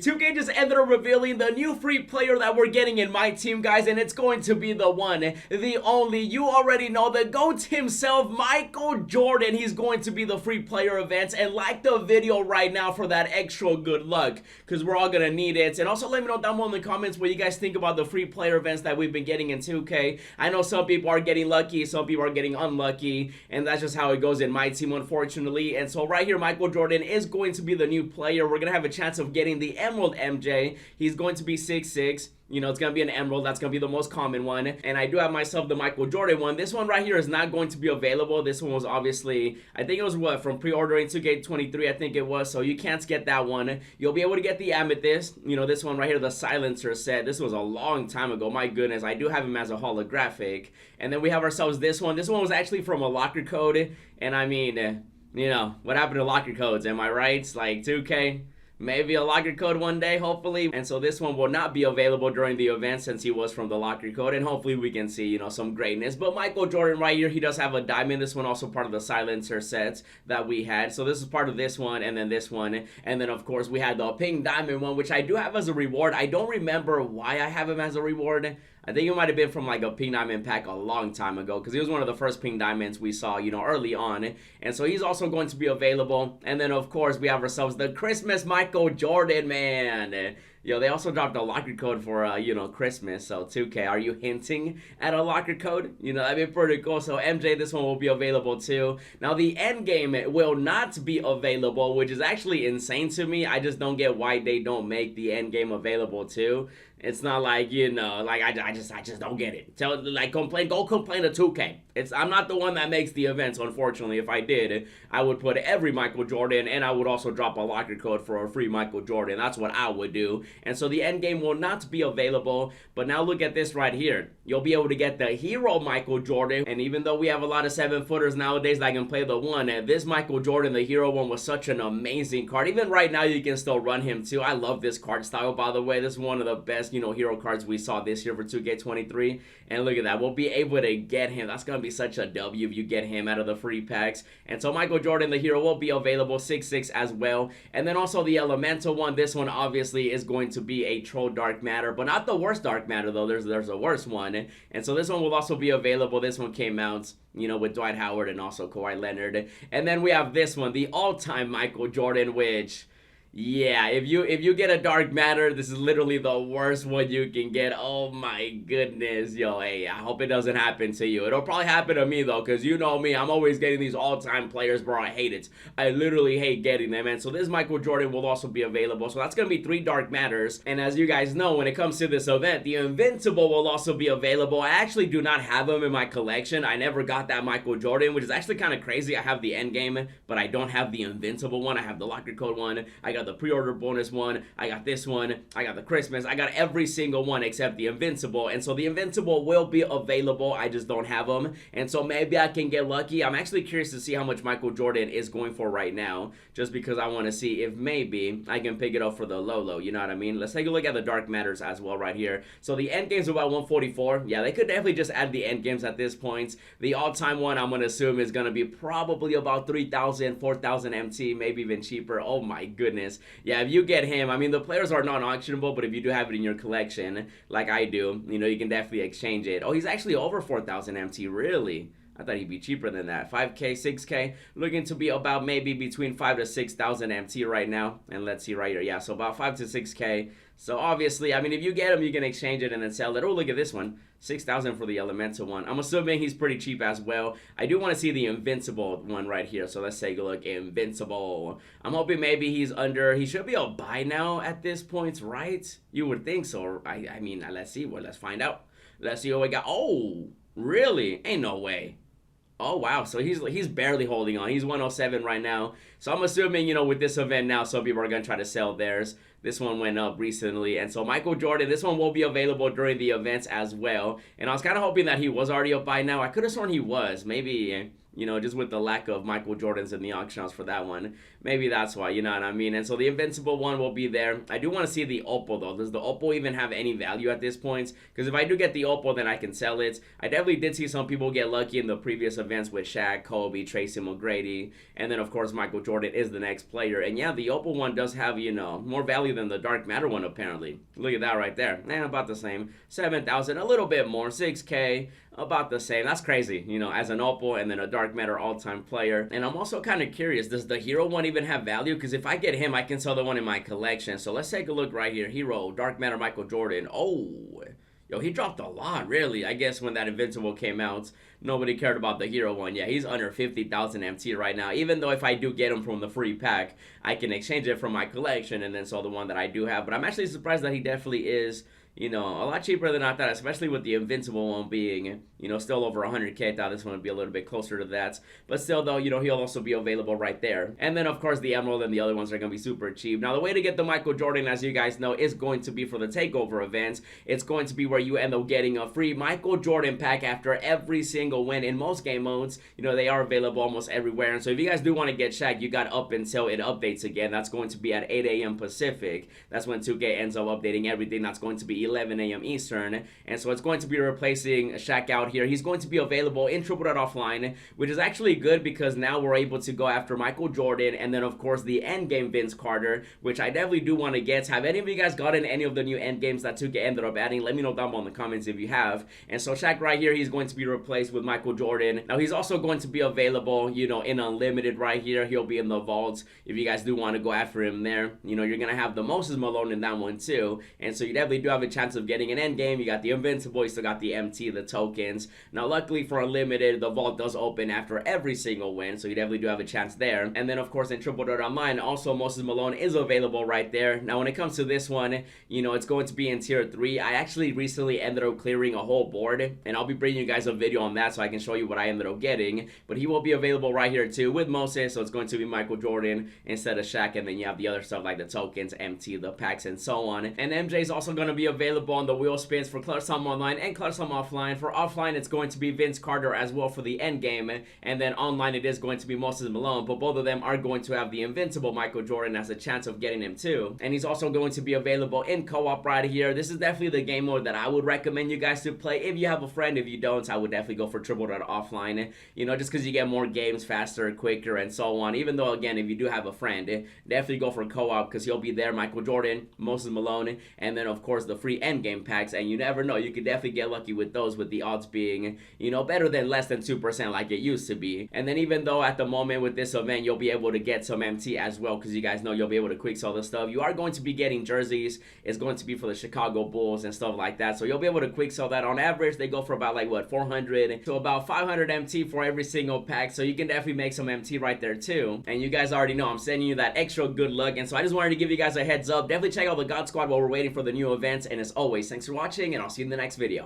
2K just ended up revealing the new free player that we're getting in my team, guys, and it's going to be the one, the only, you already know, the GOAT himself, Michael Jordan. He's going to be the free player events, and like the video right now for that extra good luck, because we're all gonna need it. And also let me know down below in the comments what you guys think about the free player events that we've been getting in 2K. I know some people are getting lucky, some people are getting unlucky, and that's just how it goes in my team, unfortunately. And so right here, Michael Jordan is going to be the new player. We're gonna have a chance of getting the Emerald MJ. He's going to be 6'6". You know, it's going to be an emerald. That's going to be the most common one. And I do have myself the Michael Jordan one. This one right here is not going to be available. This one was obviously, I think it was what, from pre-ordering 2K23, I think it was. So you can't get that one. You'll be able to get the Amethyst. You know, this one right here, the Silencer set. This was a long time ago. My goodness, I do have him as a holographic. And then we have ourselves this one. This one was actually from a locker code. And I mean, you know, what happened to locker codes? Am I right? Like 2K? Maybe a locker code one day, hopefully. And so this one will not be available during the event since he was from the locker code, and hopefully we can see, you know, some greatness. But Michael Jordan right here, he does have a diamond. This one also part of the Silencer sets that we had. So this is part of this one, and then this one, and then of course we had the pink diamond one, which I do have as a reward. I don't remember why I have him as a reward. I think it might have been from like a pink diamond pack a long time ago, because he was one of the first pink diamonds we saw, you know, early on. And so he's also going to be available. And then of course we have ourselves the Christmas Michael Jordan, man. Yo, they also dropped a locker code for, you know, Christmas. So 2K, are you hinting at a locker code? You know, that'd be pretty cool. So MJ, this one will be available too. Now the endgame will not be available, which is actually insane to me. I just don't get why they don't make the endgame available too. It's not like, you know, like I just don't get it. Go complain to 2K. I'm not the one that makes the events, unfortunately. If I did, I would put every Michael Jordan, and I would also drop a locker code for a free Michael Jordan. That's what I would do. And so the end game will not be available. But now look at this right here. You'll be able to get the hero Michael Jordan. And even though we have a lot of 7-footers nowadays that can play the one, this Michael Jordan, the hero one, was such an amazing card. Even right now, you can still run him too. I love this card style, by the way. This is one of the best, you know, hero cards we saw this year for 2K23. And look at that. We'll be able to get him. That's going to be such a W if you get him out of the free packs. And so Michael Jordan, the hero, will be available 6'6" as well. And then also the elemental one. This one obviously is going to be a troll dark matter, but not the worst dark matter though. There's a worse one. And so this one will also be available. This one came out, you know, with Dwight Howard and also Kawhi Leonard. And then we have this one, the all-time Michael Jordan, which, yeah, if you get a dark matter, this is literally the worst one you can get. Oh my goodness. Yo, hey, I hope it doesn't happen to you. It'll probably happen to me though, because you know me, I'm always getting these all-time players, bro. I hate it. I literally hate getting them. And so this Michael Jordan will also be available. So that's going to be 3 dark matters. And as you guys know, when it comes to this event, the invincible will also be available. I actually do not have him in my collection. I never got that Michael Jordan, which is actually kind of crazy. I have the endgame, but I don't have the invincible one. I have the locker code one. I got the pre-order bonus one, I got this one, I got the Christmas, I got every single one except the invincible. And so the invincible will be available, I just don't have them. And so maybe I can get lucky. I'm actually curious to see how much Michael Jordan is going for right now, just because I want to see if maybe I can pick it up for the low, you know what I mean? Let's take a look at the dark matters as well right here. So the end game's about 144. Yeah, they could definitely just add the end games at this point. The all-time one, I'm gonna assume, is gonna be probably about 3,000, 4,000 MT, maybe even cheaper. Oh my goodness. Yeah, if you get him, I mean, the players are non-auctionable, but if you do have it in your collection, like I do, you know, you can definitely exchange it. Oh, he's actually over 4,000 MT, really? I thought he'd be cheaper than that. 5K, 6K, looking to be about maybe between 5 to 6,000 MT right now. And let's see right here. Yeah, so about 5 to 6K. So obviously, I mean, if you get him, you can exchange it and then sell it. Oh, look at this one. 6,000 for the elemental one. I'm assuming he's pretty cheap as well. I do want to see the invincible one right here. So let's take a look. Invincible. I'm hoping maybe he's under. He should be a buy now at this point, right? You would think so. I mean, let's see. Well, let's find out. Let's see what we got. Oh, really? Ain't no way. Oh, wow. So he's barely holding on. He's 107 right now. So I'm assuming, you know, with this event now, some people are going to try to sell theirs. This one went up recently. And so Michael Jordan, this one will be available during the events as well. And I was kind of hoping that he was already up by now. I could have sworn he was. Maybe, you know, just with the lack of Michael Jordans in the auction house for that one. maybe that's why, you know what I mean? And so the invincible one will be there. I do want to see the opal though. Does the opal even have any value at this point? Because if I do get the opal, then I can sell it. I definitely did see some people get lucky in the previous events with Shaq, Kobe, Tracy McGrady, and then of course Michael Jordan is the next player. And yeah, the opal one does have, you know, more value than the dark matter one apparently. Look at that right there. About the same. 7,000, a little bit more. 6K, about the same. That's crazy, you know, as an opal and then a dark matter all-time player. And I'm also kind of curious, does the hero one even have value? Because if I get him, I can sell the one in my collection. So let's take a look right here. Hero, dark matter, Michael Jordan. Oh, yo, he dropped a lot, really. I guess when that invincible came out, nobody cared about the hero one. Yeah, he's under 50,000 MT right now. Even though if I do get him from the free pack, I can exchange it from my collection and then sell the one that I do have. But I'm actually surprised that he definitely is, you know, a lot cheaper than I thought, especially with the invincible one being, you know, still over 100K. I thought this one would be a little bit closer to that. But still, though, you know, he'll also be available right there. And then, of course, the emerald and the other ones are going to be super cheap. Now, the way to get the Michael Jordan, as you guys know, is going to be for the takeover events. It's going to be where you end up getting a free Michael Jordan pack after every single win in most game modes. You know, they are available almost everywhere. And so if you guys do want to get Shaq, you got up until it updates again. That's going to be at 8 a.m. Pacific. That's when 2K ends up updating everything. That's going to be 11 a.m. Eastern. And so it's going to be replacing Shaq out here. He's going to be available in Triple Threat Offline, which is actually good because now we're able to go after Michael Jordan and then, of course, the endgame Vince Carter, which I definitely do want to get. Have any of you guys gotten any of the new endgames that 2K ended up adding? Let me know down below in the comments if you have. And so Shaq right here, he's going to be replaced with Michael Jordan. Now, he's also going to be available, you know, in Unlimited right here. He'll be in the vaults if you guys do want to go after him there. You know, you're going to have the Moses Malone in that one too. And so you definitely do have a chance of getting an endgame. You got the invincible, you still got the MT, the tokens. Now, luckily for Unlimited, the vault does open after every single win, so you definitely do have a chance there. And then, of course, in Triple Threat Online, also Moses Malone is available right there. Now, when it comes to this one, you know, it's going to be in Tier 3. I actually recently ended up clearing a whole board, and I'll be bringing you guys a video on that so I can show you what I ended up getting. But he will be available right here too with Moses, so it's going to be Michael Jordan instead of Shaq, and then you have the other stuff like the tokens, MT, the packs, and so on. And MJ is also going to be available on the wheel spins for Clutch Time Online and Clutch Time Offline. For offline, it's going to be Vince Carter as well for the end game, and then online it is going to be Moses Malone, but both of them are going to have the invincible Michael Jordan as a chance of getting him too. And he's also going to be available in co-op right here. This is definitely the game mode that I would recommend you guys to play if you have a friend. If you don't, I would definitely go for Triple Threat Offline, you know, just because you get more games faster, quicker, and so on. Even though, again, if you do have a friend, definitely go for co-op because he'll be there, Michael Jordan, Moses Malone, and then of course the free endgame packs. And you never know, you could definitely get lucky with those, with the odds being, you know, better than less than 2% like it used to be. And then even though at the moment with this event you'll be able to get some MT as well, because you guys know you'll be able to quick sell the stuff, you are going to be getting jerseys. It's going to be for the Chicago Bulls and stuff like that, so you'll be able to quick sell that. On average they go for about like what, 400 to about 500 MT for every single pack, so you can definitely make some MT right there too. And you guys already know I'm sending you that extra good luck, and so I just wanted to give you guys a heads up. Definitely check out the God Squad while we're waiting for the new events, and as always, thanks for watching, and I'll see you in the next video.